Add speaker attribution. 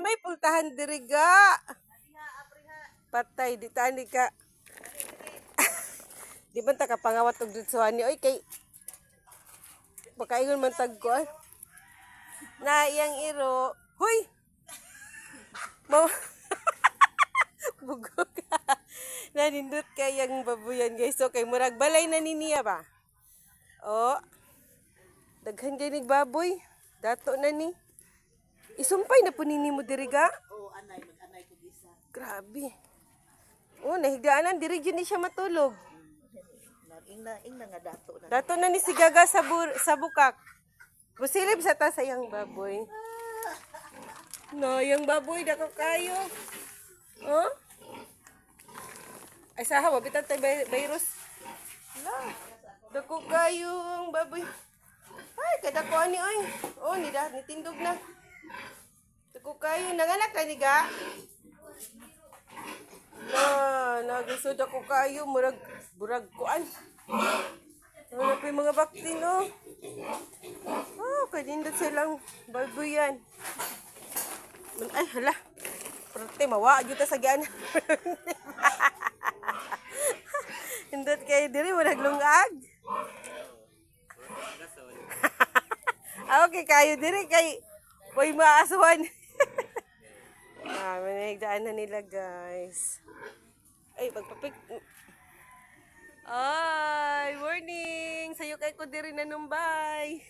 Speaker 1: may pultahan diriga. Patay, di tani ka. Di ba ta kapangawat og dutsuhan ni oy kay pagkaingon man tag ko. Na iyang iro. Hoy. Bugok ka. Nanindot kayang babuyan guys. So kay murag balay na ni niya ba? Oh. Daghan ganig baboy. Dato na ni. Isumpay na po nini mo diriga?
Speaker 2: Oo, anay, mag-anay ko gisa.
Speaker 1: Grabe. Oh, nahigdaanan diri gyud ni siya matulog.
Speaker 2: Ing na nga dato na.
Speaker 1: Dato na ni si Gaga sa bukak. Busilip sa ta sa iyang baboy. No, yung baboy dako kayo. Oh? Ay saha ba bitan tay virus. La. Dako kayo ang baboy. Ay kada ko ani oy. Oh, ni tindog na. Dako kayo nanganak na ni ga. Nagusod ako kayo murag kuan. Wala pa yung mga bakti, no? Oh, kanindot silang babuyan. Ay, hala. Parte, mawa. Dito sa gana. Hindot kayo diri, walang lungag. Okay, kayo diri, kay huwag maasuhan. Manigdaan na nila, guys. Ay, pagpapik. Ay, morning! Sayo kay ko diri na numbay.